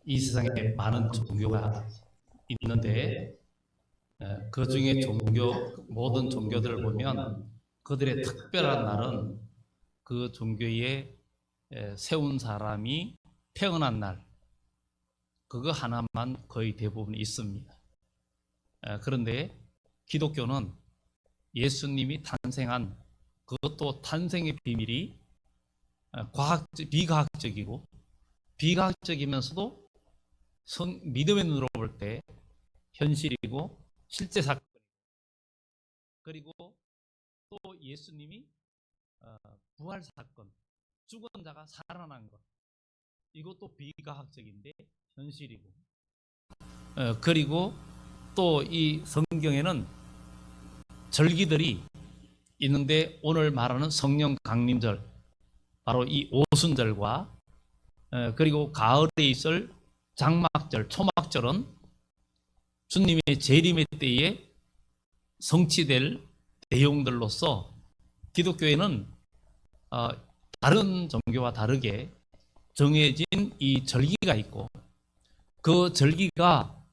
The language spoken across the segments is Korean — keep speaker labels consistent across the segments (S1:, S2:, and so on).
S1: 이 세상에 많은 종교가 있는데 그 중에 모든 종교들을 보면 그들의 특별한 날은 그 종교에 세운 사람이 태어난 날, 그거 하나만 거의 대부분 있습니다. 그런데 기독교는 예수님이 탄생한, 그것도 탄생의 비밀이 비과학적이고, 비과학적이면서도 믿음의 눈으로 볼 때 현실이고 실제 사건, 그리고 또 예수님이 부활 사건, 죽은 자가 살아난 것, 이것도 비과학적인데 현실이고, 그리고 또 이 성경에는 절기들이 있는데, 오늘 말하는 성령 강림절, 바로 이 오순절과 그리고 가을에 있을 장막절, 초막절은 주님의 재림의 때에 성취될 내용들로서 기독교에는 다른 종교와 다르게 정해진 이 절기가 있고, 그 절기가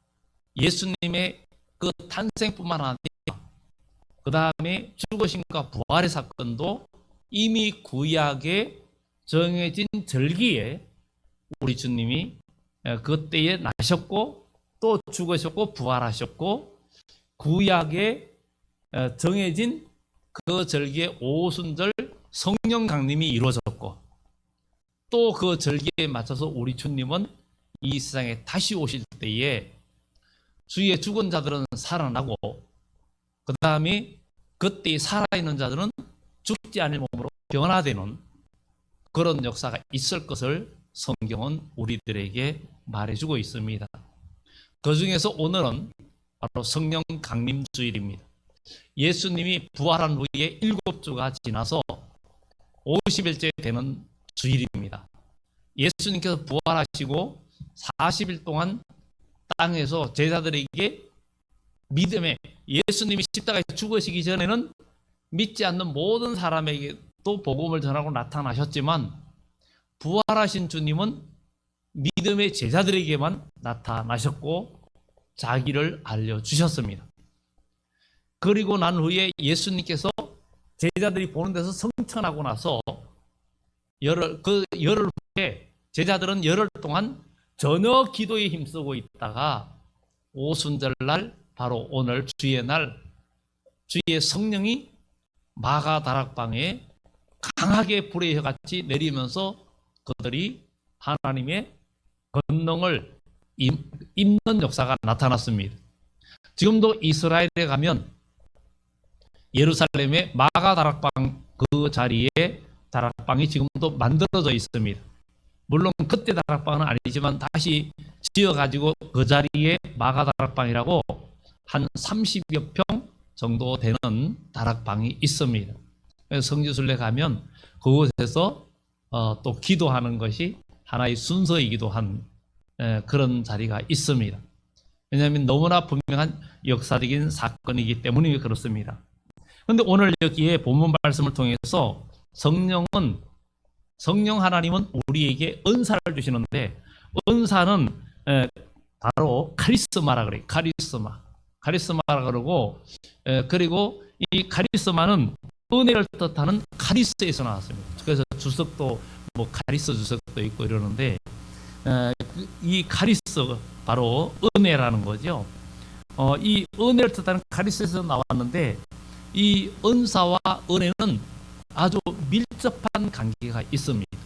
S1: 예수님의 그 탄생뿐만 아니라 그 다음에 죽으심과 부활의 사건도 이미 구약에 정해진 절기에 우리 주님이 그때에 나셨고 또 죽으셨고 부활하셨고, 구약에 정해진 그 절기의 오순절 성령 강림이 이루어졌고, 또 그 절기에 맞춰서 우리 주님은 이 세상에 다시 오실 때에 주위에 죽은 자들은 살아나고, 그 다음에 그때 살아있는 자들은 죽지 않을 몸으로 변화되는 그런 역사가 있을 것을 성경은 우리들에게 말해주고 있습니다. 그 중에서 오늘은 바로 성령 강림주일입니다. 예수님이 부활한 후에 7주가 지나서 50일째 되는 주일입니다. 예수님께서 부활하시고 40일 동안 땅에서 제자들에게 믿음에, 예수님이 십자가에 죽으시기 전에는 믿지 않는 모든 사람에게도 복음을 전하고 나타나셨지만, 부활하신 주님은 믿음의 제자들에게만 나타나셨고 자기를 알려주셨습니다. 그리고 난 후에 예수님께서 제자들이 보는 데서 성천하고 나서 열흘 후에 제자들은 열흘 동안 전혀 기도에 힘쓰고 있다가 오순절날, 바로 오늘 주의 날, 주의 성령이 마가다락방에 강하게 불의 혀같이 내리면서 그들이 하나님의 권능을 입는 역사가 나타났습니다. 지금도 이스라엘에 가면 예루살렘의 마가다락방 그 자리에 다락방이 지금도 만들어져 있습니다. 물론 그때 다락방은 아니지만 다시 지어가지고 그 자리에 마가다락방이라고 한 30여 평 정도 되는 다락방이 있습니다. 성지순례 가면 그곳에서 또 기도하는 것이 하나의 순서이기도 한 그런 자리가 있습니다. 왜냐하면 너무나 분명한 역사적인 사건이기 때문에 그렇습니다. 그런데 오늘 여기에 본문 말씀을 통해서 성령 하나님은 우리에게 은사를 주시는데, 은사는 바로 카리스마라 그래요. 카리스마라 그러고, 그리고 이 카리스마는 은혜를 뜻하는 카리스에서 나왔습니다. 그래서 주석도 뭐 카리스 주석도 있고 이러는데, 이 카리스 바로 은혜라는 거죠. 이 은혜를 뜻하는 카리스에서 나왔는데, 이 은사와 은혜는 아주 밀접한 관계가 있습니다.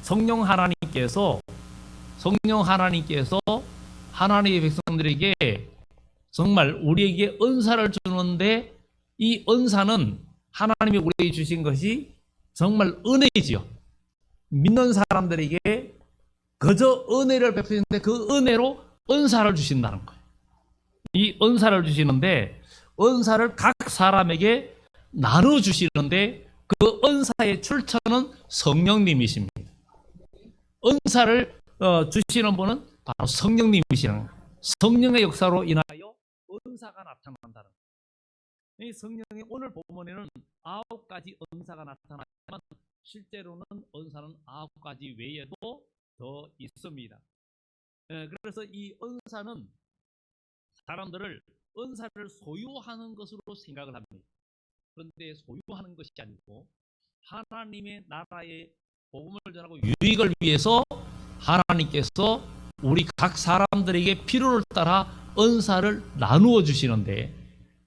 S1: 성령 하나님께서 하나님의 백성들에게 정말 우리에게 은사를 주는데, 이 은사는 하나님이 우리에게 주신 것이 정말 은혜이지요. 믿는 사람들에게 그저 은혜를 베푸시는데 그 은혜로 은사를 주신다는 거예요. 이 은사를 주시는데, 은사를 각 사람에게 나눠주시는데, 그 은사의 출처는 성령님이십니다. 은사를 주시는 분은 바로 성령님이시라는 거예요. 성령의 역사로 인하여 은사가 나타난다는 거예요. 이 성령의 오늘 본문에는 9가지 은사가 나타나지만, 실제로는 은사는 9가지 외에도 더 있습니다. 그래서 이 은사는 사람들을 은사를 소유하는 것으로 생각을 합니다. 그런데 소유하는 것이 아니고 하나님의 나라의 복음을 전하고 유익을 위해서 하나님께서 우리 각 사람들에게 필요를 따라 은사를 나누어 주시는데,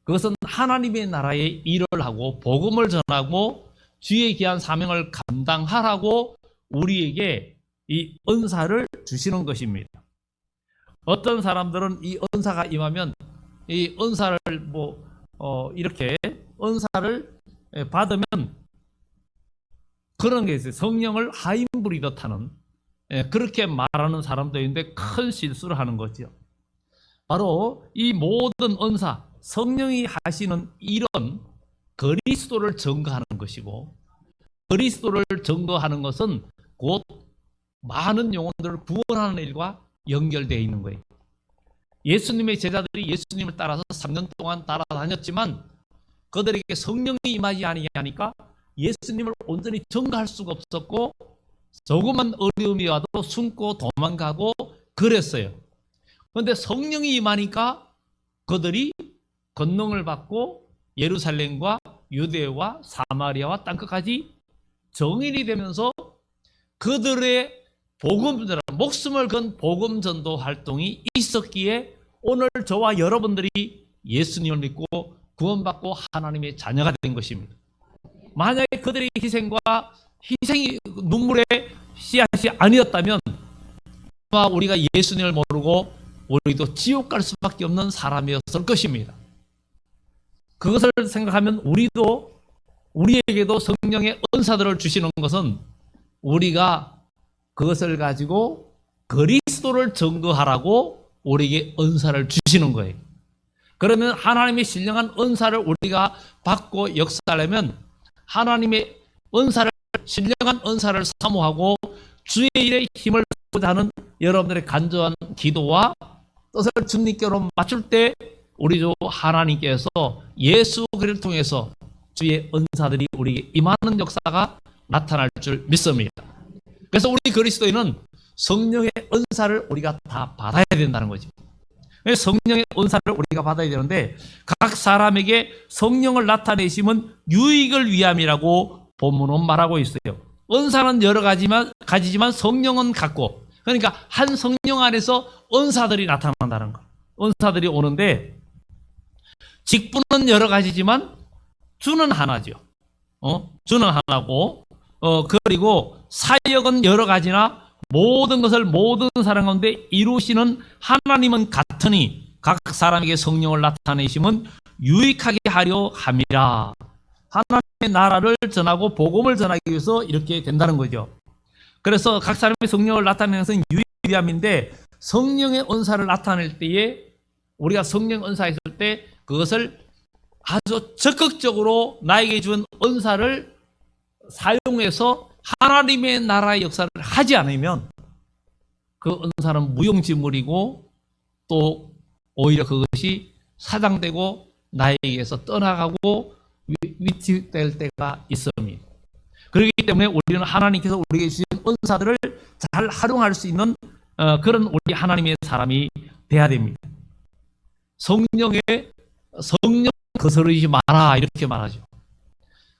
S1: 그것은 하나님의 나라의 일을 하고 복음을 전하고 주의 귀한 사명을 감당하라고 우리에게 이 은사를 주시는 것입니다. 어떤 사람들은 이 은사가 임하면 이 은사를 이렇게 은사를 받으면 그런 게 있어요. 성령을 하인부리듯 하는, 그렇게 말하는 사람도 있는데 큰 실수를 하는 거죠. 바로 이 모든 은사, 성령이 하시는 일은 그리스도를 증거하는 것이고, 그리스도를 증거하는 것은 곧 많은 영혼들을 구원하는 일과 연결되어 있는 거예요. 예수님의 제자들이 예수님을 따라서 3년 동안 따라다녔지만 그들에게 성령이 임하지 아니하니까 예수님을 온전히 증거할 수가 없었고, 조그만 어려움이 와도 숨고 도망가고 그랬어요. 그런데 성령이 임하니까 그들이 권능을 받고 예루살렘과 유대와 사마리아와 땅끝까지 정인이 되면서 그들의 복음전, 목숨을 건 복음 전도 활동이 있었기에 오늘 저와 여러분들이 예수님을 믿고 구원받고 하나님의 자녀가 된 것입니다. 만약에 그들의 희생이 눈물의 씨앗이 아니었다면 아마 우리가 예수님을 모르고 우리도 지옥 갈 수밖에 없는 사람이었을 것입니다. 그것을 생각하면 우리에게도 성령의 은사들을 주시는 것은 우리가 그것을 가지고 그리스도를 증거하라고 우리에게 은사를 주시는 거예요. 그러면 하나님의 신령한 은사를 우리가 받고 역사하려면 하나님의 신령한 은사를 사모하고 주의 일에 힘을 쓰고자 하는 여러분들의 간절한 기도와 뜻을 주님께로 맞출 때 우리 주 하나님께서 예수 그리스도를 통해서 주의 은사들이 우리에게 임하는 역사가 나타날 줄 믿습니다. 그래서 우리 그리스도인은 성령의 은사를 우리가 다 받아야 된다는 거죠. 성령의 은사를 우리가 받아야 되는데, 각 사람에게 성령을 나타내심은 유익을 위함이라고 본문은 말하고 있어요. 은사는 여러 가지지만 성령은 같고, 그러니까 한 성령 안에서 은사들이 나타난다는 거. 은사들이 오는데 직분은 여러 가지지만 주는 하나죠. 주는 하나고, 그리고 사역은 여러 가지나 모든 것을 모든 사람 가운데 이루시는 하나님은 같으니 각 사람에게 성령을 나타내심은 유익하게 하려 함이라. 하나님의 나라를 전하고 복음을 전하기 위해서 이렇게 된다는 거죠. 그래서 각 사람의 성령을 나타내는 것은 유익함인데, 성령의 은사를 나타낼 때에 우리가 성령 은사 있을 때 그것을 아주 적극적으로 나에게 준 은사를 사용해서 하나님의 나라의 역사를 하지 않으면 그 은사는 무용지물이고 또 오히려 그것이 사장되고 나에게서 떠나가고 위치될 때가 있습니다. 그렇기 때문에 우리는 하나님께서 우리에게 주신 은사들을 잘 활용할 수 있는 그런 우리 하나님의 사람이 돼야 됩니다. 성령 거스르지 마라 이렇게 말하죠.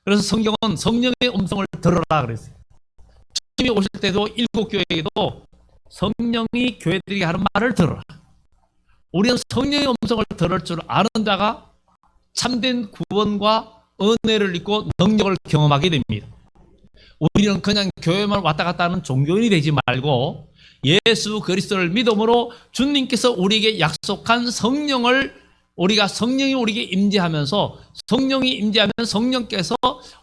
S1: 그래서 성경은 성령의 음성을 들으라 그랬어요. 주님이 오실 때도 7교회에도 성령이 교회들에게 하는 말을 들으라. 우리는 성령의 음성을 들을 줄 아는 자가 참된 구원과 은혜를 입고 능력을 경험하게 됩니다. 우리는 그냥 교회만 왔다 갔다 하는 종교인이 되지 말고 예수 그리스도를 믿음으로 주님께서 우리에게 약속한 성령이 우리에게 임재하면서, 성령이 임재하면 성령께서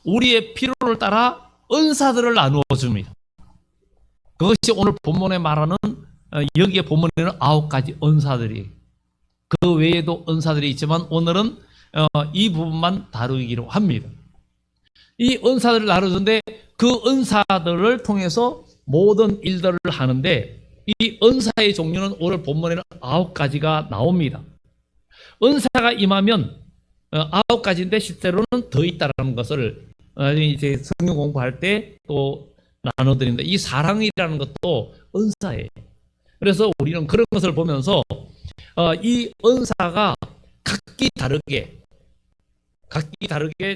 S1: 우리의 필요를 따라 은사들을 나누어 줍니다. 그것이 오늘 본문에 말하는, 여기에 본문에는 9가지 은사들이, 그 외에도 은사들이 있지만 오늘은 이 부분만 다루기로 합니다. 이 은사들을 나누는데 그 은사들을 통해서 모든 일들을 하는데, 이 은사의 종류는 오늘 본문에는 9가지가 나옵니다. 은사가 임하면 9가지인데 실제로는 더 있다는 것을 이제 성경 공부할 때 또 나눠드립니다. 이 사랑이라는 것도 은사예요. 그래서 우리는 그런 것을 보면서 이 은사가 각기 다르게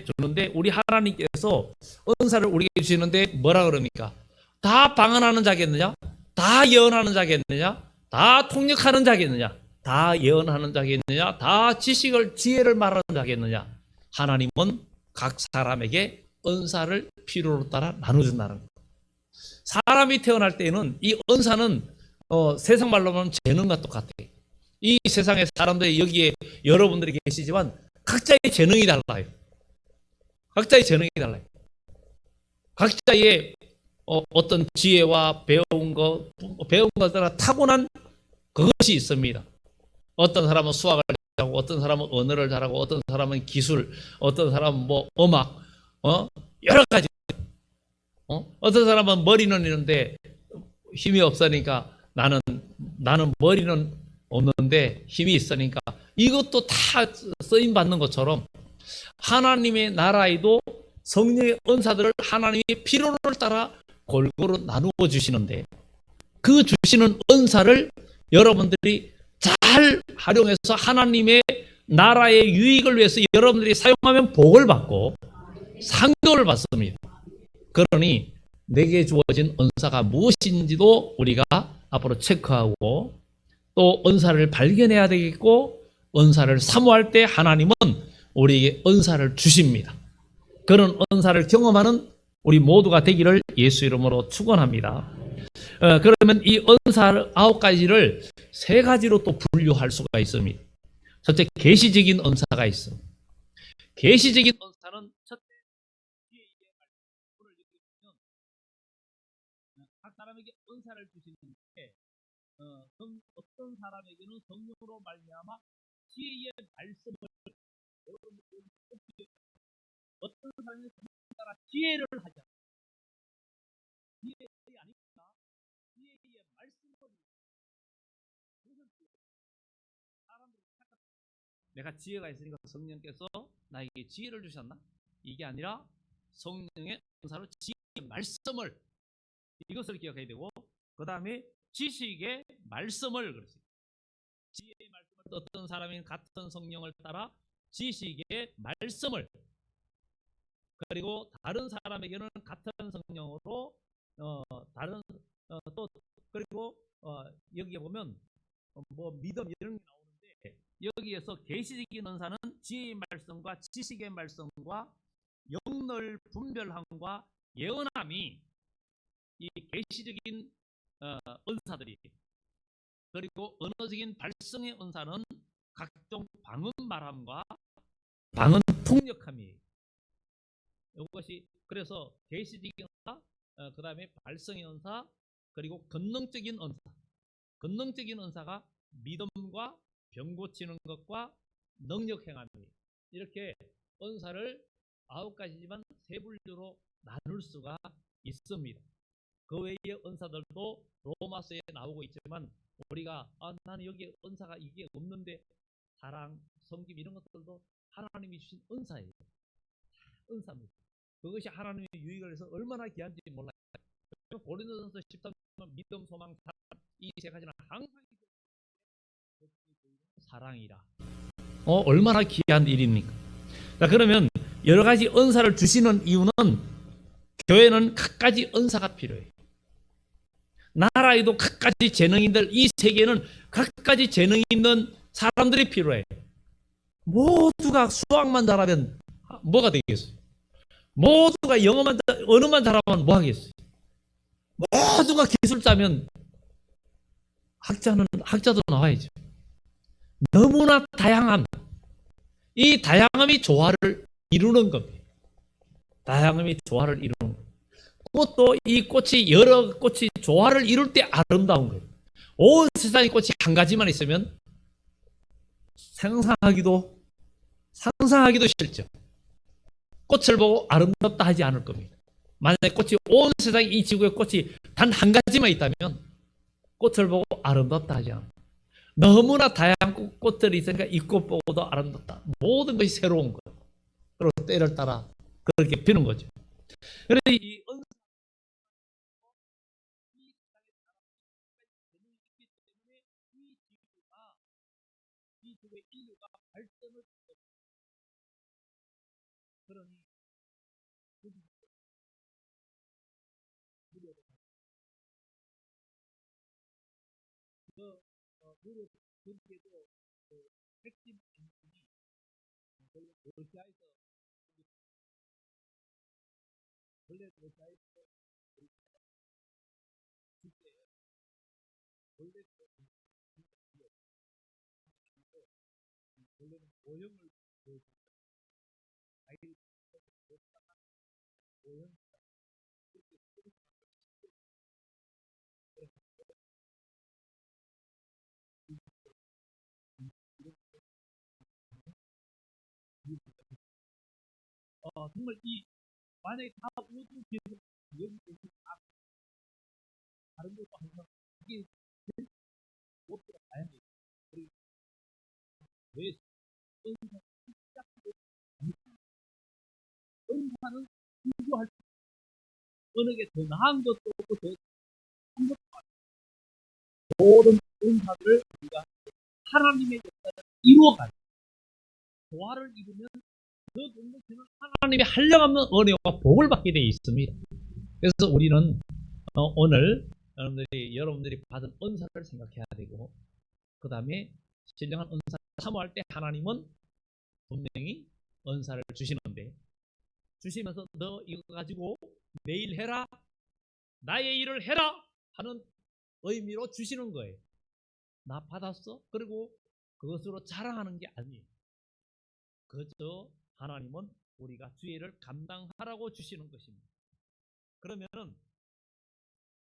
S1: 주는데, 우리 하나님께서 은사를 우리에게 주시는데 뭐라 그럽니까? 다 방언하는 자겠느냐? 다 예언하는 자겠느냐? 다 통역하는 자겠느냐? 다 예언하는 자겠느냐? 다 지혜를 말하는 자겠느냐? 하나님은 각 사람에게 은사를 필요로 따라 나눠준다는 거예요. 사람이 태어날 때는 이 은사는 세상 말로 하면 재능과 똑같아요. 이 세상의 사람들이 여기에 여러분들이 계시지만 각자의 재능이 달라요. 각자의 재능이 달라요. 각자의 어떤 지혜와 배운 것에 따라 타고난 그것이 있습니다. 어떤 사람은 수학을 잘하고, 어떤 사람은 언어를 잘하고, 어떤 사람은 기술, 어떤 사람은 뭐 음악, 여러 가지. 어떤 사람은 머리는 있는데 힘이 없으니까 나는 머리는 없는데 힘이 있으니까, 이것도 다 쓰임 받는 것처럼 하나님의 나라에도 성령의 은사들을 하나님이 필요를 따라 골고루 나누어 주시는데, 그 주시는 은사를 여러분들이 잘 활용해서 하나님의 나라의 유익을 위해서 여러분들이 사용하면 복을 받고 상급을 받습니다. 그러니 내게 주어진 은사가 무엇인지도 우리가 앞으로 체크하고, 또 은사를 발견해야 되겠고, 은사를 사모할 때 하나님은 우리에게 은사를 주십니다. 그런 은사를 경험하는 우리 모두가 되기를 예수 이름으로 축원합니다. 그러면 이 은사 9가지를 3가지로 또 분류할 수가 있습니다. 첫째, 계시적인 은사가 있어. 계시적인 은사는 첫째, 각 사람에게 은사를 주시는데, 어떤 사람에게는 성령으로 말미암아 지혜의 말씀을, 어떤 사람은 성령에 따라 지혜를 하자. 지혜가 아닙니다. 지혜의 말씀을. 내가 지혜가 있으니까 성령께서 나에게 지혜를 주셨나? 이게 아니라 성령의 은사로 지혜의 말씀을, 이것을 기억해야 되고, 그 다음에 지식의 말씀을, 그랬어요. 지혜의 말씀을, 어떤 사람이 같은 성령을 따라 지식의 말씀을, 그리고 다른 사람에게는 같은 성령으로 다른 또 그리고 여기에 보면 뭐 믿음 이런 게 나오는데, 여기에서 계시적인 은사는 지혜의 말씀과 지식의 말씀과 영을 분별함과 예언함이 이 계시적인 은사들이, 그리고 언어적인 발성의 은사는 각종 방언 말함과 방언 통역함이에요. 이것이 그래서 계시적인 은사, 그 다음에 발성의 은사, 그리고 권능적인 은사. 권능적인 은사가 믿음과 병 고치는 것과 능력 행함이에요. 이렇게 은사를 9가지지만 3분류로 나눌 수가 있습니다. 그 외의 은사들도 로마서에 나오고 있지만, 우리가 나는 여기 은사가 이게 없는데, 사랑, 섬김 이런 것들도 하나님이 주신 은사예요. 은사입니다. 그것이 하나님의 유익을 해서 얼마나 귀한지 몰라요. 고린도전서 13장 믿음, 소망, 사랑, 이 3가지는 항상 사랑이라. 얼마나 귀한 일입니까? 자, 그러면 여러 가지 은사를 주시는 이유는, 교회는 각가지 은사가 필요해요. 나라에도 각가지 재능인들, 이 세계는 각가지 재능이 있는 사람들이 필요해요. 모두가 수학만 잘하면 뭐가 되겠어요? 모두가 언어만 잘하면 뭐 하겠어요? 모두가 기술자면 학자도 나와야죠. 너무나 다양한, 이 다양함이 조화를 이루는 겁니다. 다양함이 조화를 이루는 겁니다. 꽃도 이 꽃이 여러 꽃이 조화를 이룰 때 아름다운 거예요. 온 세상의 꽃이 한 가지만 있으면 상상하기도 싫죠. 꽃을 보고 아름답다 하지 않을 겁니다. 만약에 꽃이 온 세상 이 지구의 꽃이 단 한 가지만 있다면 꽃을 보고 아름답다 하지 않아요. 너무나 다양한 꽃들이 있으니까 이 꽃 보고도 아름답다. 모든 것이 새로운 거예요. 그리고 때를 따라 그렇게 피는 거죠. 그래서 이 이 속에 인류가 발전을 그러니 그 무료 전기에도 그 핵심 엔진이 러시아에서 원래 러시아에서 원래 원래는 오염을 아이를 오염 정말 이 만약에 다 우주 계속 여기 다 다른 것도 항상 이게 못들어 가야 돼. 왜 은사는 인도할 어느 게 더 나은 것도 없고 더 나은 것도 모든 은사들을 우리가 하나님의 역사를 이루어가는 조화를 이루면 그 공동체는 하나님의 한량없는 은혜와 복을 받게 되어 있습니다. 그래서 우리는 오늘 여러분들이 받은 은사를 생각해야 되고 그 다음에 신령한 은사를 사모할 때 하나님은 분명히 은사를 주시는데 주시면서 너 이거 가지고 내일 해라 나의 일을 해라 하는 의미로 주시는 거예요. 나 받았어? 그리고 그것으로 자랑하는 게 아니에요. 그저 하나님은 우리가 주의를 감당하라고 주시는 것입니다. 그러면은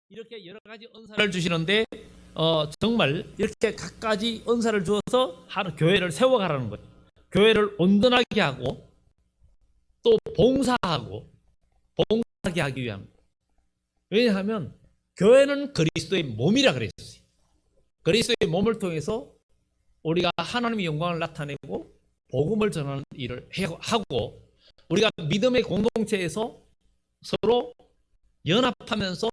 S1: 이렇게 여러 가지 은사를 주시는데 정말 이렇게 각가지 은사를 주어서 교회를 세워가라는 거예요. 교회를 온전하게 하고 또 봉사하고 봉사하게 하기 위함. 왜냐하면 교회는 그리스도의 몸이라 그랬어요. 그리스도의 몸을 통해서 우리가 하나님의 영광을 나타내고 복음을 전하는 일을 하고 우리가 믿음의 공동체에서 서로 연합하면서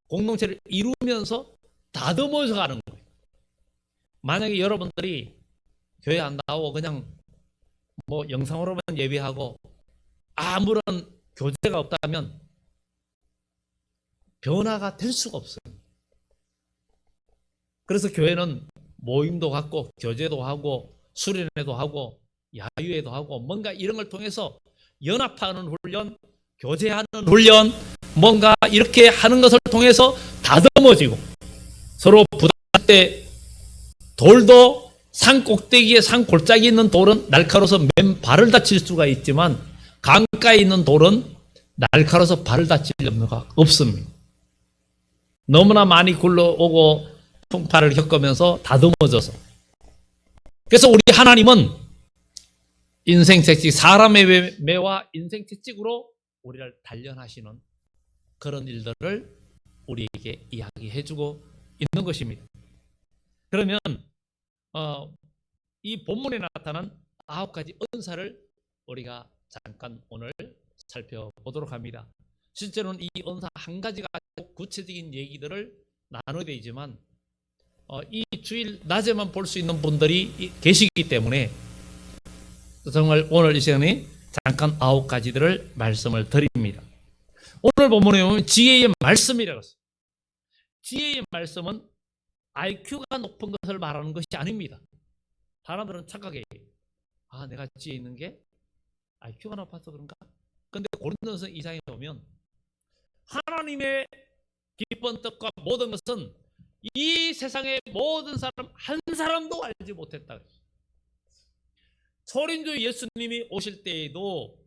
S1: 공동체를 이루면서 다듬어서 가는 거예요. 만약에 여러분들이 교회 안 나오고 그냥 뭐 영상으로만 예배하고 아무런 교제가 없다면 변화가 될 수가 없어요. 그래서 교회는 모임도 갖고 교제도 하고 수련회도 하고 야유회도 하고 뭔가 이런 걸 통해서 연합하는 훈련, 교제하는 훈련, 뭔가 이렇게 하는 것을 통해서 다듬어지고 서로 부담할 때 돌도 산 꼭대기에 산 골짜기 있는 돌은 날카로워서 맨 발을 다칠 수가 있지만 강가에 있는 돌은 날카로워서 발을 다칠 염려가 없습니다. 너무나 많이 굴러오고 풍파를 겪으면서 다듬어져서 그래서 우리 하나님은 인생 채찍 사람의 매와 인생 채찍으로 우리를 단련하시는 그런 일들을 우리에게 이야기해주고 있는 것입니다. 그러면 이 본문에 나타난 9가지 은사를 우리가 잠깐 오늘 살펴보도록 합니다. 실제로는 이 은사 한 가지가 구체적인 얘기들을 나눠야 되지만 이 주일 낮에만 볼 수 있는 분들이 계시기 때문에 정말 오늘 이 시간에 잠깐 9가지들을 말씀을 드립니다. 오늘 본문에 보면 지혜의 말씀이라고 했어요. 지혜의 말씀은 IQ가 높은 것을 말하는 것이 아닙니다. 사람들은 착각해요. 내가 지혜 있는 게 IQ가 높아서 그런가? 근데 고린도서 2장에 보면 하나님의 기쁜 뜻과 모든 것은 이 세상의 모든 사람 한 사람도 알지 못했다. 초린주 예수님이 오실 때에도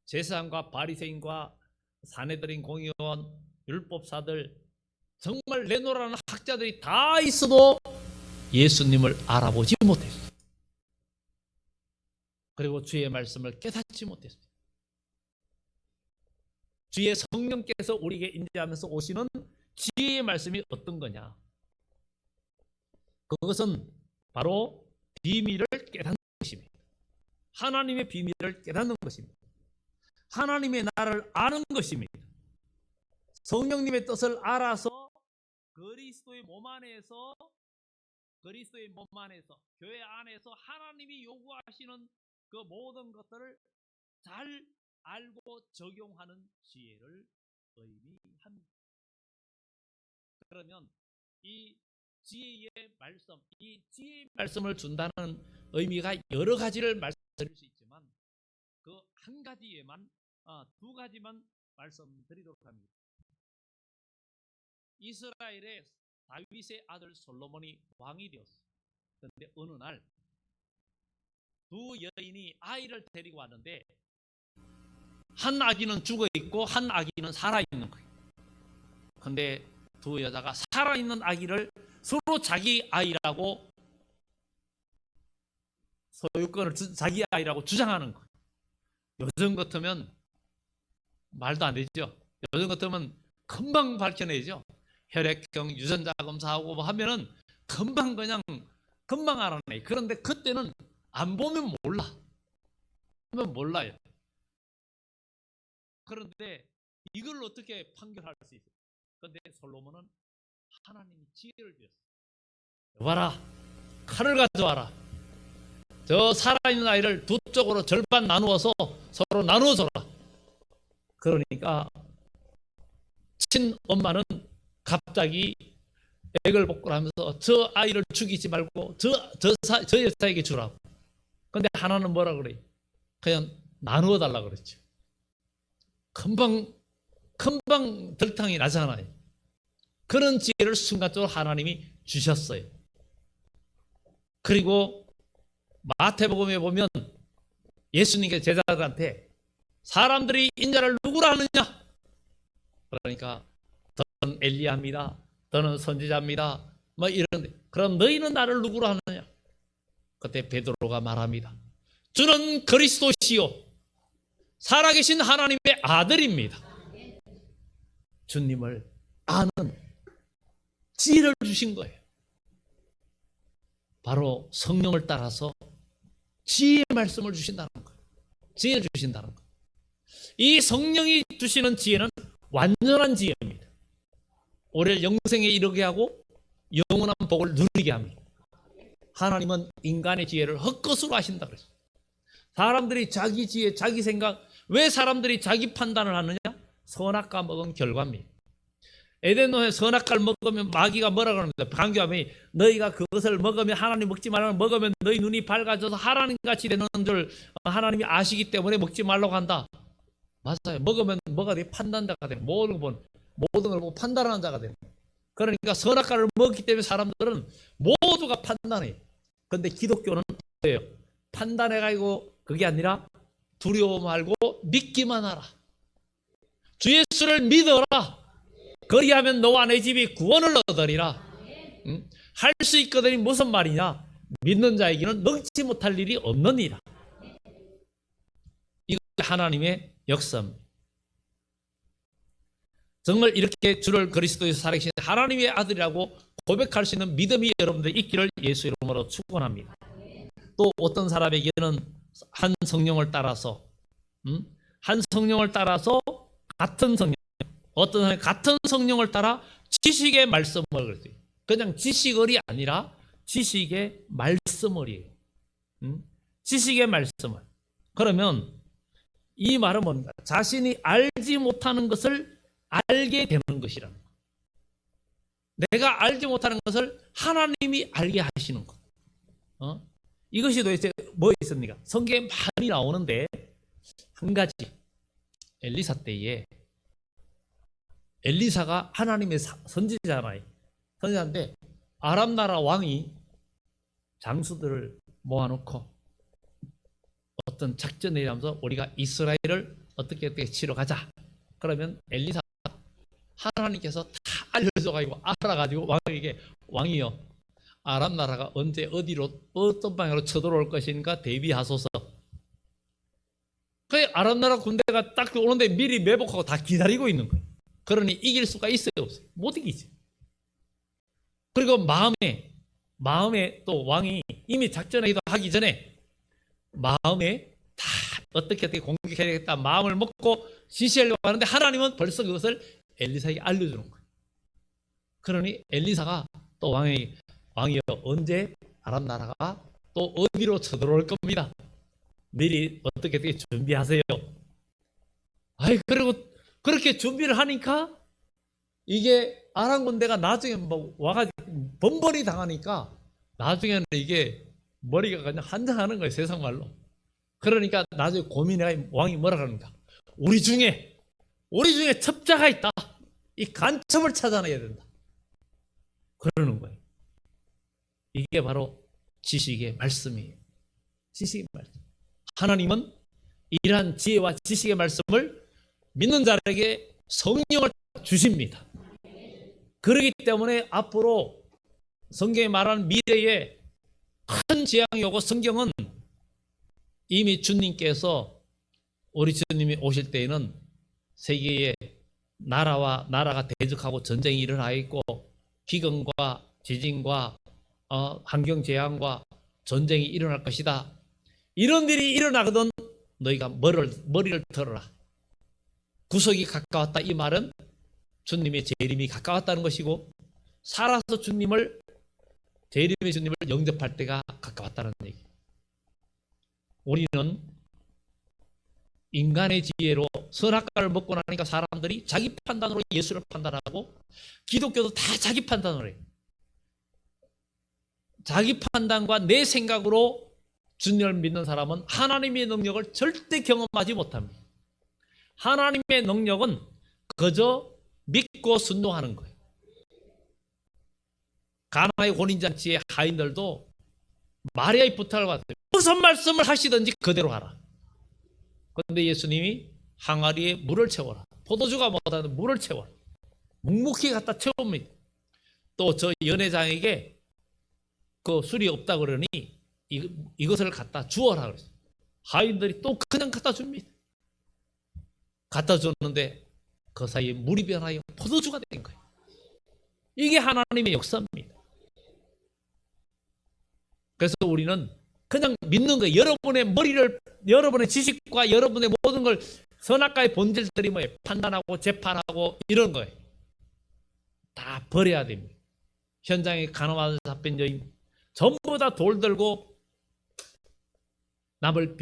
S1: 제사장과 바리새인과 사내들인 공의원, 율법사들 정말 내노라는 학자들이 다 있어도 예수님을 알아보지 못했어요. 그리고 주의 말씀을 깨닫지 못했어요. 주의 성령께서 우리에게 인도하면서 오시는 지혜의 말씀이 어떤 거냐? 그것은 바로 비밀을 깨닫는 것입니다. 하나님의 비밀을 깨닫는 것입니다. 하나님의 나라를 아는 것입니다. 성령님의 뜻을 알아서 그리스도의 몸 안에서 그리스도의 몸 안에서, 교회 안에서 하나님이 요구하시는 그 모든 것들을 잘 알고 적용하는 지혜를 의미합니다. 그러면 이 지혜의 말씀, 이 지혜의 말씀을 준다는 의미가 여러 가지를 말씀드릴 수 있지만 그 한 가지에만 두 가지만 말씀드리도록 합니다. 이스라엘의 다윗의 아들 솔로몬이 왕이 되었어요. 그런데 어느 날 두 여인이 아이를 데리고 왔는데 한 아기는 죽어 있고 한 아기는 살아 있는 거예요. 그런데 두 여자가 살아 있는 아기를 서로 자기 아이라고 소유권을 자기 아이라고 주장하는 거예요. 요즘 같으면 말도 안 되죠. 요즘 같으면 금방 밝혀내죠. 혈액형 유전자 검사하고 뭐 하면은 금방 알아내. 그런데 그때는 안 보면 몰라. 보면 몰라요. 그런데 이걸 어떻게 판결할 수 있어요? 그런데 솔로몬은 하나님이 지혜를 주셨어요. 여봐라, 칼을 가져와라. 저 살아있는 아이를 두 쪽으로 절반 나누어서 서로 나누어줘라. 그러니까 친엄마는 갑자기 애걸복걸하면서 저 아이를 죽이지 말고 저 여자에게 주라고. 근데 하나는 뭐라 그래요? 그냥 나누어 달라 그랬죠. 금방 들탕이 나잖아요. 그런 지혜를 순간적으로 하나님이 주셨어요. 그리고 마태복음에 보면 예수님께서 제자들한테 사람들이 인자를 누구라 하느냐? 그러니까 저는 엘리야입니다. 저는 선지자입니다. 뭐 이런데 그럼 너희는 나를 누구라 하느냐? 그때 베드로가 말합니다. 주는 그리스도시요 살아계신 하나님의 아들입니다. 주님을 아는 지혜를 주신 거예요. 바로 성령을 따라서 지혜의 말씀을 주신다는 거예요. 지혜를 주신다는 거예요. 이 성령이 주시는 지혜는 완전한 지혜입니다. 오늘 영생에 이르게 하고 영원한 복을 누리게 합니다. 하나님은 인간의 지혜를 헛것으로 하신다 그랬어요. 사람들이 자기 지혜, 자기 생각, 왜 사람들이 자기 판단을 하느냐? 선악과 먹은 결과입니다. 에덴동에 선악과를 먹으면 마귀가 뭐라 그럽니다. 강교하면 너희가 그것을 먹으면 하나님 먹지 말라고 먹으면 너희 눈이 밝아져서 하나님같이 되는 줄 하나님이 아시기 때문에 먹지 말라고 한다. 맞아요. 먹으면 뭐가 돼? 판단자가 돼. 모든 걸 보고 판단하는 자가 돼. 그러니까 선악과를 먹기 때문에 사람들은 모두가 판단해요. 그런데 기독교는 뭐예요? 판단해가지고 그게 아니라 두려워 말고 믿기만 하라. 주 예수를 믿어라. 그리하면 너와 내 집이 구원을 얻으리라. 할 수 있거든이 무슨 말이냐? 믿는 자에게는 능치 못할 일이 없느니라. 이것이 하나님의 역사입니다. 정말 이렇게 주를 그리스도에서 살아계신 하나님의 아들이라고 고백할 수 있는 믿음이 여러분들 있기를 예수 이름으로 축원합니다. 또 어떤 사람에게는 한 성령을 따라서 같은 성령, 어떤 사람이 같은 성령을 따라 지식의 말씀을 그랬어요. 그냥 지식을이 아니라 지식의 말씀을이에요. 지식의 말씀을. 그러면 이 말은 뭡니까? 자신이 알지 못하는 것을 알게 되는 것이라는 것. 내가 알지 못하는 것을 하나님이 알게 하시는 것. 이것이 도대체 뭐 있습니까? 성경에 많이 나오는데 한 가지, 엘리사 때에 엘리사가 하나님의 선지자잖아요. 선지자인데 아람 나라 왕이 장수들을 모아놓고 어떤 작전을 일하면서 우리가 이스라엘을 어떻게 치러 가자. 그러면 엘리사 하나님께서 다 알려줘가지고 알아가지고 왕에게 왕이요 아람 나라가 언제 어디로 어떤 방향으로 쳐들어올 것인가 대비하소서. 그 아람 나라 군대가 딱 오는데 미리 매복하고 다 기다리고 있는 거예요. 그러니 이길 수가 있어요 없어요? 못 이기지. 그리고 마음에 또 왕이 이미 작전을 하기 전에 마음에 다 어떻게 공격해야겠다 마음을 먹고 지시하려고 하는데 하나님은 벌써 그것을 엘리사에게 알려주는 거예요. 그러니 엘리사가 또 왕에게 왕이여, 언제 아람 나라가 또 어디로 쳐들어올 겁니다. 미리 어떻게 준비하세요. 아이, 그리고 그렇게 준비를 하니까 이게 아람 군대가 나중에 뭐 와가지고 번번이 당하니까 나중에는 이게 머리가 그냥 한장하는 거예요, 세상 말로. 그러니까 나중에 고민해. 왕이 뭐라 그러는가? 우리 중에 첩자가 있다. 이 간첩을 찾아내야 된다. 그러는 거예요. 이게 바로 지식의 말씀이에요. 지식의 말씀. 하나님은 이러한 지혜와 지식의 말씀을 믿는 자에게 성령을 주십니다. 그렇기 때문에 앞으로 성경이 말하는 미래에 큰 재앙이 오고, 성경은 이미 주님께서, 우리 주님이 오실 때에는 세계에 나라와 나라가 대적하고 전쟁이 일어나 있고, 기근과 지진과 환경재앙과 전쟁이 일어날 것이다. 이런 일이 일어나거든 너희가 머리를 들어라. 구속이 가까웠다. 이 말은 주님의 재림이 가까웠다는 것이고, 살아서 재림의 주님을 영접할 때가 가까웠다는 얘기. 우리는 인간의 지혜로 선악과를 먹고 나니까 사람들이 자기 판단으로 예수를 판단하고, 기독교도 다 자기 판단으로 해요. 자기 판단과 내 생각으로 주님을 믿는 사람은 하나님의 능력을 절대 경험하지 못합니다. 하나님의 능력은 그저 믿고 순종하는 거예요. 가나의 혼인잔치의 하인들도 마리아의 부탁을 받았어요. 무슨 말씀을 하시든지 그대로 하라. 그런데 예수님이 항아리에 물을 채워라. 포도주가 못하는데 물을 채워라. 묵묵히 갖다 채웁니다. 또 저 연회장에게 그 술이 없다 그러니 이것을 갖다 주어라 그랬어요. 하인들이 또 그냥 갖다 줍니다. 갖다 줬는데 그 사이에 물이 변하여 포도주가 된 거예요. 이게 하나님의 역사입니다. 그래서 우리는 그냥 믿는 거예요. 여러분의 지식과 여러분의 모든 걸, 선악과의 본질들이 뭐예요? 판단하고 재판하고 이런 거예요. 다 버려야 됩니다. 현장에 간호하는 잡힌 여인 전부 다 돌 들고 남을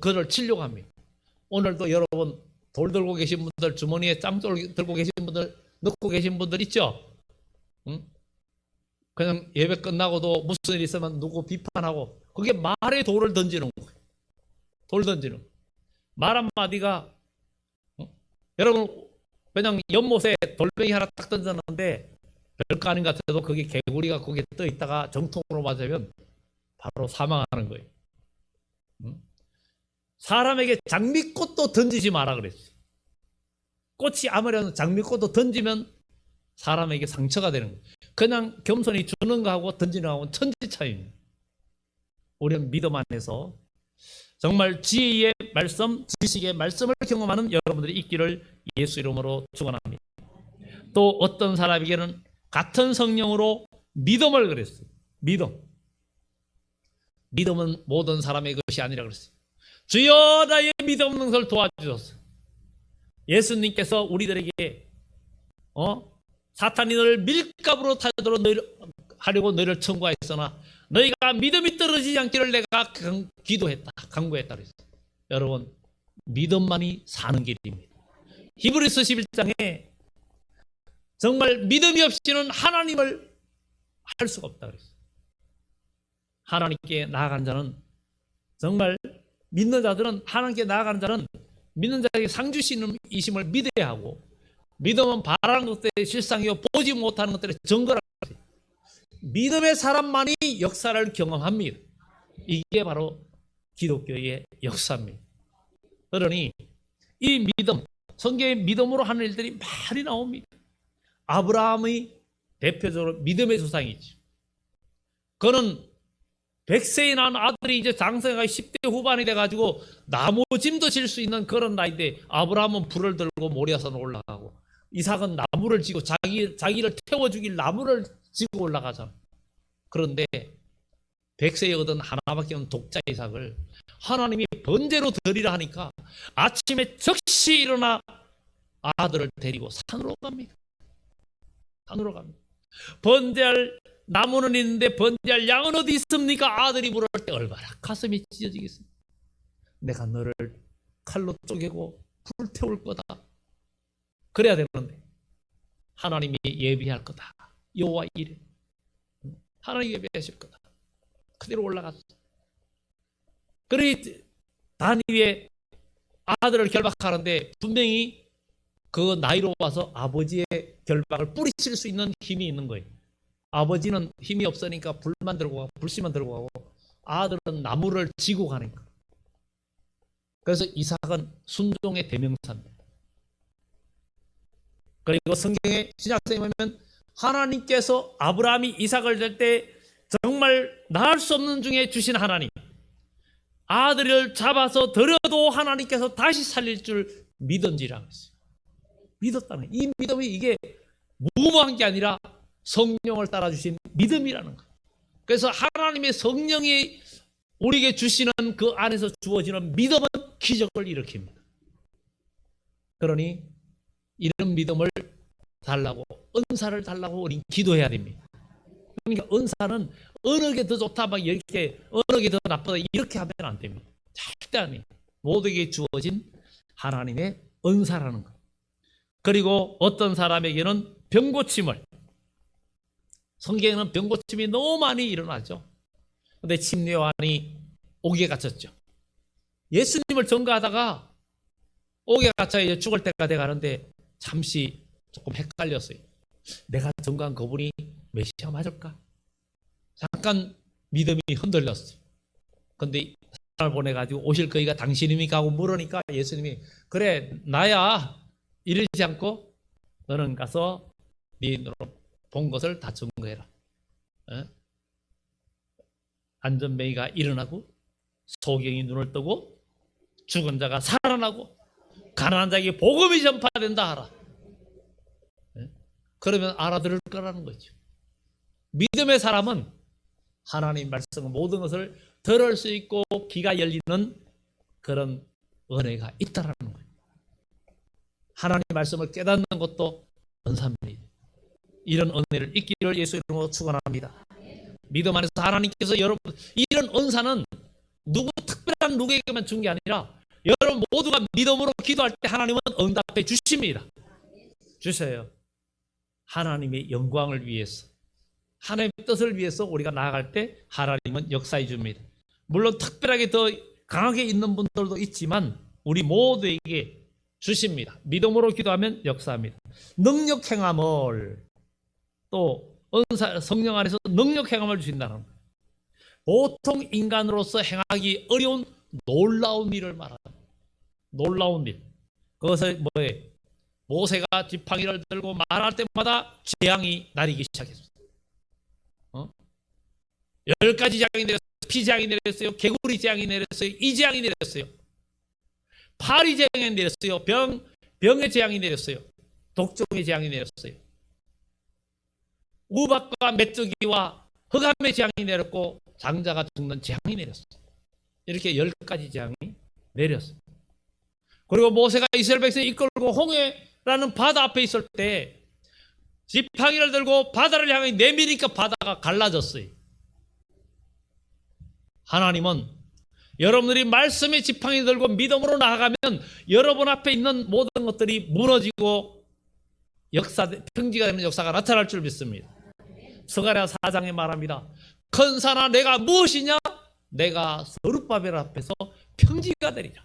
S1: 그를 치려고 합니다. 오늘도 여러분 돌 들고 계신 분들, 주머니에 짱돌 들고 계신 분들, 넣고 계신 분들 있죠? 응? 그냥 예배 끝나고도 무슨 일 있으면 누구 비판하고, 그게 말에 돌을 던지는 거예요. 돌 던지는 말 한마디가, 여러분 그냥 연못에 돌멩이 하나 딱 던졌는데 별거 아닌 것 같아도 그게 개구리가 거기에 떠 있다가 정통으로 맞으면 바로 사망하는 거예요. 사람에게 장미꽃도 던지지 마라 그랬어요. 꽃이 아무래도 장미꽃도 던지면 사람에게 상처가 되는 거예요. 그냥 겸손히 주는 거하고 던지는 거하고는 천지 차이입니다. 우리는 믿음 안에서 정말 지혜의 말씀, 지식의 말씀을 경험하는 여러분들이 있기를 예수 이름으로 축원합니다. 또 어떤 사람에게는 같은 성령으로 믿음을 그랬어요. 믿음은 모든 사람의 것이 아니라 그랬어요. 주여 나의 믿음 없는 것을 도와주소서. 예수님께서 우리들에게 사탄이 너를 밀가부로 타도록 하려고 너희를 청구하였으나 너희가 믿음이 떨어지지 않기를 내가 기도했다, 간구했다 그랬어요. 여러분, 믿음만이 사는 길입니다. 히브리서 11장에 정말 믿음이 없이는 하나님을 할 수가 없다 그랬어요. 하나님께 나아간 자는, 정말 믿는 자들은, 하나님께 나아가는 자는 믿는 자에게 상 주시는 이심을 믿어야 하고, 믿음은 바라는 것들의 실상이요 보지 못하는 것들의 증거라. 믿음의 사람만이 역사를 경험합니다. 이게 바로 기독교의 역사입니다. 그러니 이 믿음, 성경의 믿음으로 하는 일들이 많이 나옵니다. 아브라함의 대표적으로 믿음의 조상이죠. 그는 100세에 낳은 아들이 이제 장성해가 10대 후반이 돼가지고 나무짐도 질 수 있는 그런 나이인데, 아브라함은 불을 들고 모리아산 올라가고, 이삭은 나무를 지고 자기를 태워 죽일 나무를 지고 올라가잖아. 그런데 100세에 얻은 하나밖에 없는 독자 이삭을 하나님이 번제로 드리라 하니까 아침에 즉시 일어나 아들을 데리고 산으로 갑니다. 번제할 나무는 있는데 번제할 양은 어디 있습니까? 아들이 물을 때 얼마나 가슴이 찢어지겠습니까? 내가 너를 칼로 쪼개고 불태울 거다. 그래야 되는데 하나님이 예비할 거다. 여호와 이래. 하나님 예배하실 거다. 그대로 올라갔어. 그러니 단 위에 아들을 결박하는데 분명히 그 나이로 와서 아버지의 결박을 뿌리칠 수 있는 힘이 있는 거예요. 아버지는 힘이 없으니까 불만 들고 가고 불씨만 들고 가고 아들은 나무를 지고 가니까. 그래서 이삭은 순종의 대명사입니다. 그리고 성경에 신약성에 보면 하나님께서 아브라함이 이삭을 줄 때 정말 낳을 수 없는 중에 주신 하나님, 아들을 잡아서 들여도 하나님께서 다시 살릴 줄 믿은지라고 했어요. 믿었다는, 이 믿음이 이게 무모한 게 아니라 성령을 따라 주신 믿음이라는 거예요. 그래서 하나님의 성령이 우리에게 주시는 그 안에서 주어지는 믿음은 기적을 일으킵니다. 그러니 이런 믿음을 달라고, 은사를 달라고 우리 기도해야 됩니다. 그러니까 은사는 어느 게 더 좋다, 막 이렇게 어느 게 더 나쁘다 이렇게 하면 안 됩니다. 절대 아니에요. 모두에게 주어진 하나님의 은사라는 것. 그리고 어떤 사람에게는 병고침을, 성경에는 병고침이 너무 많이 일어나죠. 근데 침례요한이 옥에 갇혔죠. 예수님을 전가하다가 옥에 갇혀 이제 죽을 때가 돼 가는데 잠시 조금 헷갈렸어요. 내가 전가한 그분이 메시아 맞을까? 잠깐 믿음이 흔들렸어요. 근데 사람을 보내가지고 오실 거이가 당신입니까? 하고 물으니까 예수님이 그래 나야, 이러지 않고 너는 가서 네 눈으로 본 것을 다 증거해라. 안전뱅이가 일어나고 소경이 눈을 뜨고 죽은 자가 살아나고 가난한 자에게 복음이 전파된다 하라. 그러면 알아들을 거라는 거죠. 믿음의 사람은 하나님 말씀 모든 것을 들을 수 있고 귀가 열리는 그런 은혜가 있다라는 거예요. 하나님 말씀을 깨닫는 것도 은사입니다. 이런 은혜를 있기를 예수 이름으로 축원합니다. 믿음 안에서 하나님께서 여러분, 이런 은사는 누구 특별한 누구에게만 준 게 아니라 여러분 모두가 믿음으로 기도할 때 하나님은 응답해 주십니다. 주세요. 하나님의 영광을 위해서, 하나님의 뜻을 위해서 우리가 나아갈 때 하나님은 역사해 줍니다. 물론 특별하게 더 강하게 있는 분들도 있지만 우리 모두에게 주십니다. 믿음으로 기도하면 역사합니다. 능력 행함을, 또 은사, 성령 안에서 능력 행함을 주신다는 거예요. 보통 인간으로서 행하기 어려운 놀라운 일을 말합니다. 놀라운 일. 그것은 뭐예요? 모세가 지팡이를 들고 말할 때마다 재앙이 내리기 시작했습니다. 10가지 재앙이 내렸어요. 피재앙이 내렸어요. 개구리 재앙이 내렸어요. 이재앙이 내렸어요. 파리 재앙이 내렸어요. 병의 재앙이 내렸어요. 독종의 재앙이 내렸어요. 우박과 메뚜기와 흑암의 재앙이 내렸고 장자가 죽는 재앙이 내렸어요. 이렇게 10가지 재앙이 내렸어요. 그리고 모세가 이스라엘 백성을 이끌고 홍해라는 바다 앞에 있을 때 지팡이를 들고 바다를 향해 내미니까 바다가 갈라졌어요. 하나님은 여러분들이 말씀의 지팡이 들고 믿음으로 나아가면 여러분 앞에 있는 모든 것들이 무너지고 평지가 되는 역사가 나타날 줄 믿습니다. 스가랴 4장에 말합니다. 큰 산아 내가 무엇이냐? 내가 스룹바벨 앞에서 평지가 되리라.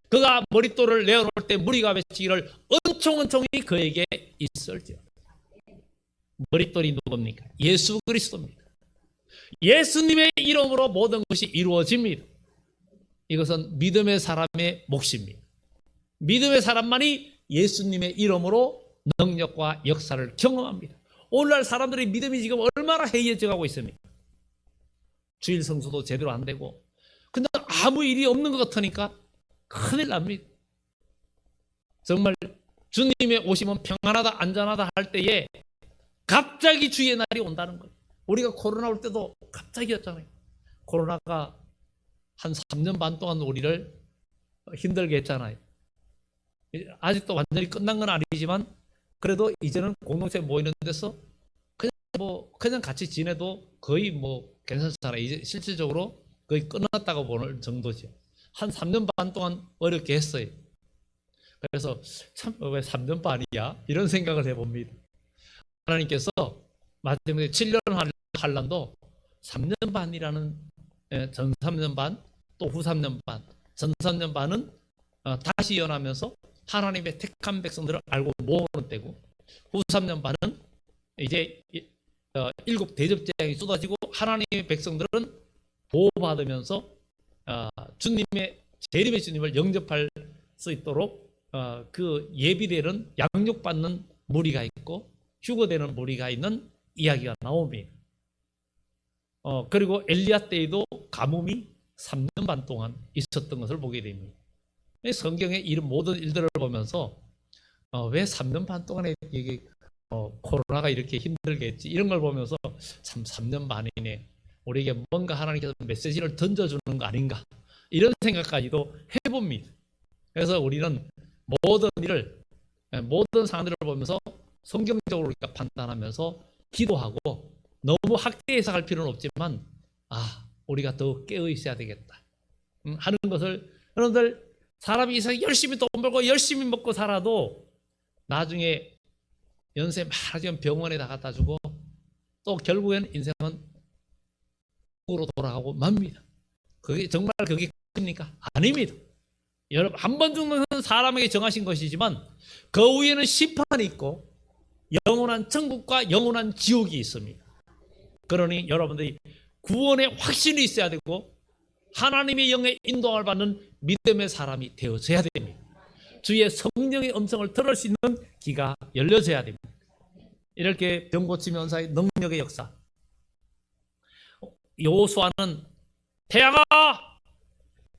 S1: 그가 머릿돌을 내어놓을 때 무리가 외치기를 은총은총이 그에게 있을지어다. 머릿돌이 누굽니까? 예수 그리스도입니다. 예수님의 이름으로 모든 것이 이루어집니다. 이것은 믿음의 사람의 몫입니다. 믿음의 사람만이 예수님의 이름으로 능력과 역사를 경험합니다. 오늘날 사람들의 믿음이 지금 얼마나 해이해져 가고 있습니까? 주일 성수도 제대로 안 되고 근데 아무 일이 없는 것 같으니까 큰일 납니다. 정말 주님의 오시면 평안하다 안전하다 할 때에 갑자기 주의 날이 온다는 거예요. 우리가 코로나 올 때도 갑자기였잖아요. 코로나가 한 3년 반 동안 우리를 힘들게 했잖아요. 아직도 완전히 끝난 건 아니지만 그래도 이제는 공동체 모이는 데서 그냥 뭐 그냥 같이 지내도 거의 뭐 괜찮잖아요. 이제 실질적으로 거의 끝났다고 보는 정도죠. 한 3년 반 동안 어렵게 했어요. 그래서 참 왜 3년 반이야? 이런 생각을 해봅니다. 하나님께서 마지막에 7년 환란도 3년 반이라는, 전 3년 반, 또 후 3년 반, 전 3년 반은 다시 연하면서 하나님의 택한 백성들을 알고 모으는 때고, 후 3년 반은 이제 일곱 대접재앙이 쏟아지고 하나님의 백성들은 보호받으면서 주님의 재림의 주님을 영접할 수 있도록 그 예비되는 양육받는 무리가 있고 휴거되는 무리가 있는 이야기가 나옵니다. 그리고 엘리야 때에도 가뭄이 3년 반 동안 있었던 것을 보게 됩니다. 성경의 이런 모든 일들을 보면서 왜 3년 반 동안에 이게 코로나가 이렇게 힘들겠지, 이런 걸 보면서 참 3년 반이네, 우리에게 뭔가 하나님께서 메시지를 던져주는 거 아닌가, 이런 생각까지도 해봅니다. 그래서 우리는 모든 일을, 모든 상황들을 보면서 성경적으로 우리가 판단하면서 기도하고, 너무 확대 해석할 필요는 없지만 우리가 더 깨어 있어야 되겠다 하는 것을, 여러분들 사람이 이상 열심히 돈 벌고 열심히 먹고 살아도 나중에 연세 많아지면 병원에 다 갖다 주고 또 결국엔 인생은 으로 돌아가고 맙니다. 그게 정말 그게 겁니까? 아닙니다. 여러분, 한 번 죽는 것은 사람에게 정하신 것이지만 그 위에는 심판이 있고 영원한 천국과 영원한 지옥이 있습니다. 그러니 여러분들이 구원의 확신이 있어야 되고 하나님의 영의 인도함을 받는 믿음의 사람이 되어져야 됩니다. 주의 성령의 음성을 들을 수 있는 귀가 열려져야 됩니다. 이렇게 병 고치는 은사의 능력의 역사. 여호수아는 태양아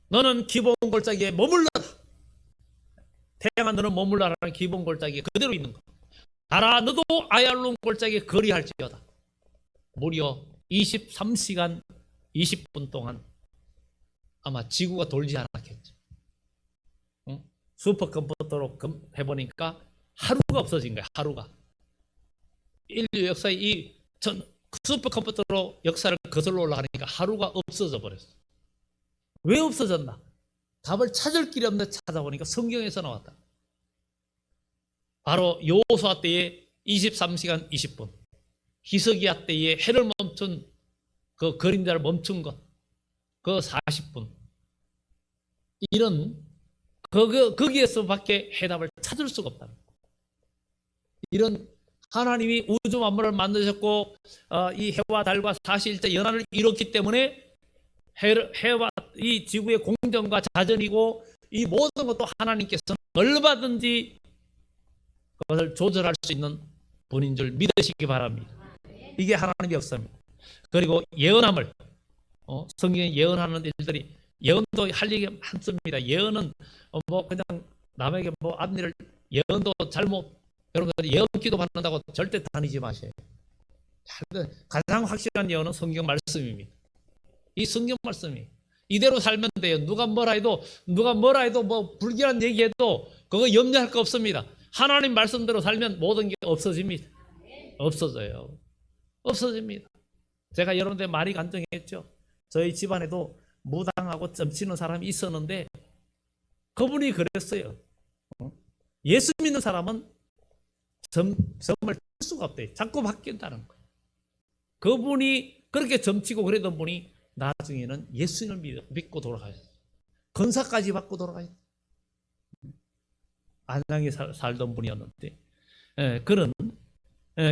S1: 너는 기본 골짜기에 머물러라. 태양아 너는 머물러라는 기본 골짜기에 그대로 있는 것. 달아 너도 아얄론 골짜기에 거리할지어다. 무려 23시간 20분 동안 아마 지구가 돌지 않았겠죠. 슈퍼컴퓨터로 해보니까 하루가 없어진 거야. 하루가. 인류 역사의 이 슈퍼컴퓨터로 역사를 거슬러 올라가니까 하루가 없어져 버렸어. 왜 없어졌나? 답을 찾을 길이 없는데 찾아보니까 성경에서 나왔다. 바로 여호수아 때의 23시간 20분, 히스기야 때의 해를 멈춘 그 그림자를 멈춘 것, 그 40분, 이런 거기에서밖에 해답을 찾을 수가 없다. 이런 하나님이 우주 만물을 만드셨고 이 해와 달과 41자 연한을 이뤘기 때문에 해와 이 지구의 공정과 자전이고 이 모든 것도 하나님께서는 얼마든지 그것을 조절할 수 있는 분인 줄 믿으시기 바랍니다. 이게 하나님의 역사입니다. 그리고 예언함을 성경에 예언하는 일들이, 예언도 할 얘기가 많습니다. 예언은 뭐 그냥 남에게 뭐 앞일을, 예언도 잘못, 여러분들 예언 기도 받는다고 절대 다니지 마세요. 가장 확실한 예언은 성경 말씀입니다. 이 성경 말씀이 이대로 살면 돼요. 누가 뭐라 해도 뭐 불길한 얘기해도 그거 염려할 거 없습니다. 하나님 말씀대로 살면 모든 게 없어집니다. 없어져요. 없어집니다. 제가 여러분들 많이 간증했죠. 저희 집안에도 무당하고 점치는 사람이 있었는데 그분이 그랬어요. 예수 믿는 사람은 점을 칠 수가 없대요. 자꾸 바뀐다는 거예요. 그분이 그렇게 점치고 그러던 분이 나중에는 예수님을 믿고 돌아가셨어요. 건사까지 받고 돌아가셨어요. 안양에 살던 분이었는데, 그런,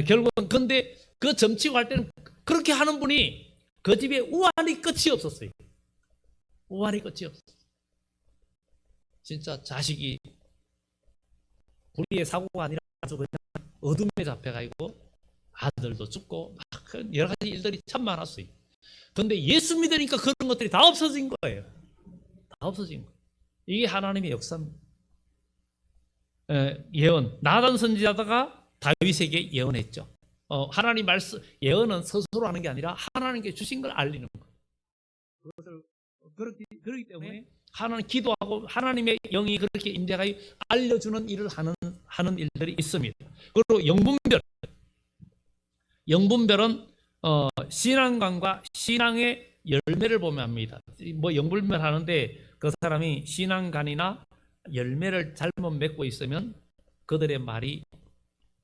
S1: 결국은, 근데 그 점치고 할 때는 그렇게 하는 분이 그 집에 우환이 끝이 없었어요. 우환이 끝이 없었어요. 진짜 자식이 불의의 사고가 아니라 아주 그냥 어둠에 잡혀가지고 아들도 죽고 막 여러 가지 일들이 참 많았어요. 그런데 예수 믿으니까 그런 것들이 다 없어진 거예요. 다 없어진 거예요. 이게 하나님의 역사입니다. 예언, 나단 선지자다가 다윗에게 예언했죠. 하나님 말씀, 예언은 스스로 하는 게 아니라 하나님께 주신 걸 알리는 거예요. 그렇기 때문에 하나님 기도하고 하나님의 영이 그렇게 인자가 알려주는 일을 하는 일들이 있습니다. 그리고 영분별, 영분별은 신앙관과 신앙의 열매를 보면 합니다. 뭐 영분별 하는데 그 사람이 신앙관이나 열매를 잘못 맺고 있으면 그들의 말이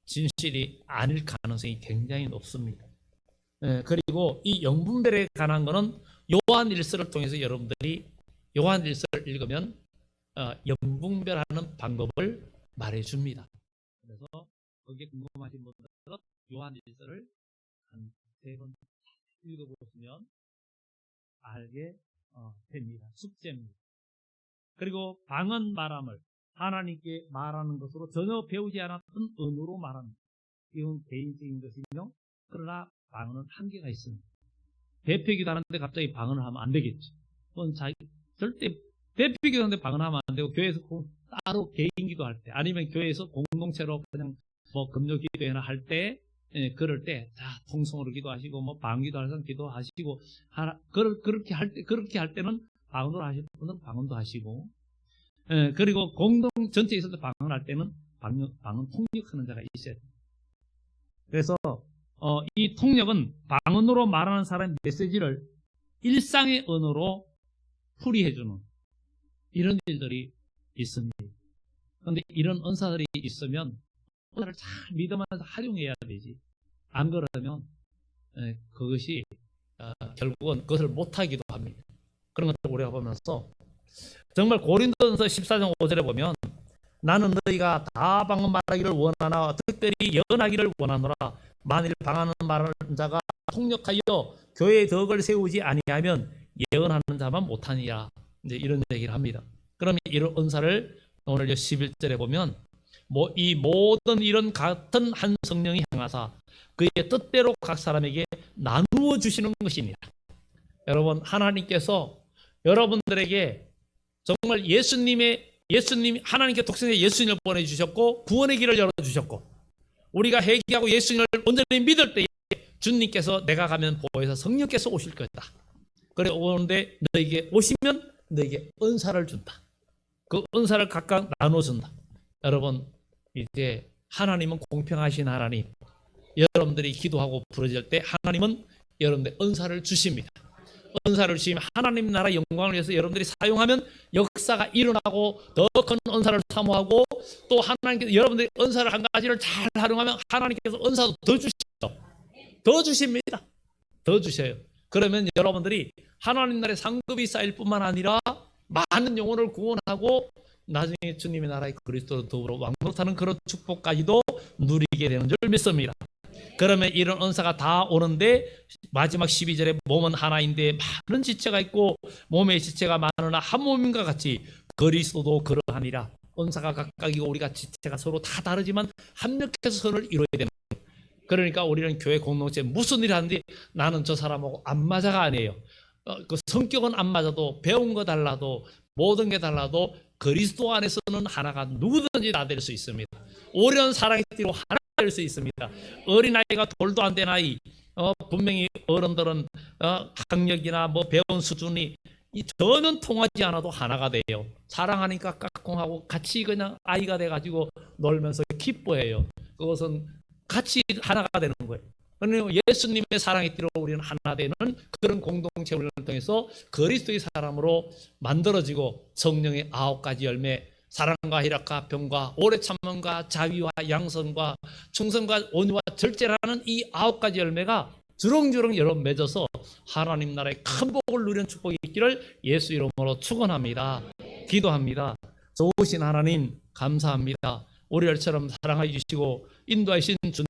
S1: 진실이 아닐 가능성이 굉장히 높습니다. 그리고 이 영분별에 관한 거는 요한일서를 통해서 여러분들이 요한일서를 읽으면 영분별하는 방법을 말해줍니다. 그래서 거기에 궁금하신 분들은 요한일서를 한 3번 읽어보시면 알게 됩니다. 숙제입니다. 그리고 방언 말함을 하나님께 말하는 것으로 전혀 배우지 않았던 언어로 말합니다. 이건 개인적인 것이며 그러나 방언은 한계가 있습니다. 대표기도 하는데 갑자기 방언을 하면 안 되겠죠. 그건 절대 대표기도 하는데 방언하면 안 되고 교회에서 따로 개인 기도할 때 아니면 교회에서 공동체로 그냥 뭐 금요 기도회나 할 때 그럴 때 통성으로 기도하시고 뭐 방언기도 할 사람 기도하시고 그렇게 할 때는 방언으로 하실 분은 방언도 하시고 그리고 공동 전체에 있어서 방언할 때는 방언 통역하는 자가 있어야 돼요. 그래서 이 통역은 방언으로 말하는 사람의 메시지를 일상의 언어로 풀이해주는 이런 일들이 있습니다. 그런데 이런 은사들이 있으면 은사를 잘 믿으면서 활용해야 되지. 안 그러면 그것이 결국은 그것을 못하기도 합니다. 그런 것들을 우리가 보면서 정말 고린도전서 14장 5절에 보면 나는 너희가 다 방언 말하기를 원하나 특별히 예언하기를 원하노라. 만일 방언하는 말하는 자가 통역하여 교회의 덕을 세우지 아니하면 예언하는 자만 못하니라. 이제 이런 얘기를 합니다. 그러면 이런 은사를 오늘 11절에 보면 이 모든 이런 같은 한 성령이 향하사 그의 뜻대로 각 사람에게 나누어 주시는 것이니라. 여러분 하나님께서 여러분들에게 정말 예수님이 하나님께 독생자 예수님을 보내주셨고 구원의 길을 열어주셨고 우리가 회개하고 예수님을 온전히 믿을 때에 주님께서 내가 가면 보혜사 성령께서 오실 것이다. 그래 오는데 너에게 오시면 너에게 은사를 준다. 그 은사를 각각 나눠준다. 여러분 이제 하나님은 공평하신 하나님. 여러분들이 기도하고 부르짖을 때 하나님은 여러분들 은사를 주십니다. 은사를 주시면 하나님 나라 영광을 위해서 여러분들이 사용하면 역사가 일어나고 더 큰 은사를 사모하고 또 하나님께서 여러분들이 은사를 한 가지를 잘 활용하면 하나님께서 은사도 더 주시죠. 더 주십니다. 더 주셔요. 그러면 여러분들이 하나님 나라의 상급이 쌓일 뿐만 아니라 많은 영혼을 구원하고 나중에 주님의 나라의 그리스도로 더불어 왕노릇하는 그런 축복까지도 누리게 되는 줄 믿습니다. 그러면 이런 은사가 다 오는데 마지막 12절에 몸은 하나인데 많은 지체가 있고 몸의 지체가 많으나 한 몸인과 같이 그리스도도 그러하니라. 은사가 각각이고 우리가 지체가 서로 다 다르지만 합력해서 선을 이루어야 됩니다. 그러니까 우리는 교회 공동체 무슨 일을 하는데 나는 저 사람하고 안 맞아가 아니에요. 그 성격은 안 맞아도 배운 거 달라도 모든 게 달라도 그리스도 안에서는 하나가 누구든지 다 될 수 있습니다. 오랜 사랑의 띠로 하나 될 수 있습니다. 어린아이가 돌도 안 된 아이 분명히 어른들은 학력이나 뭐 배운 수준이 전혀 통하지 않아도 하나가 돼요. 사랑하니까 깍꿍하고 같이 그냥 아이가 돼가지고 놀면서 기뻐해요. 그것은 같이 하나가 되는 거예요. 그러면 예수님의 사랑의 띠로 우리는 하나 되는 그런 공동체 훈련을 통해서 그리스도의 사람으로 만들어지고 성령의 9가지 열매 사랑과 희락과 평과 오래 참음과 자비와 양선과 충성과 온유와 절제라는 이 9가지 열매가 주렁주렁 여러분 맺어서 하나님 나라의 큰 복을 누리는 축복이 있기를 예수 이름으로 축원합니다. 기도합니다. 좋으신 하나님 감사합니다. 우리들처럼 사랑해 주시고 인도하신 주님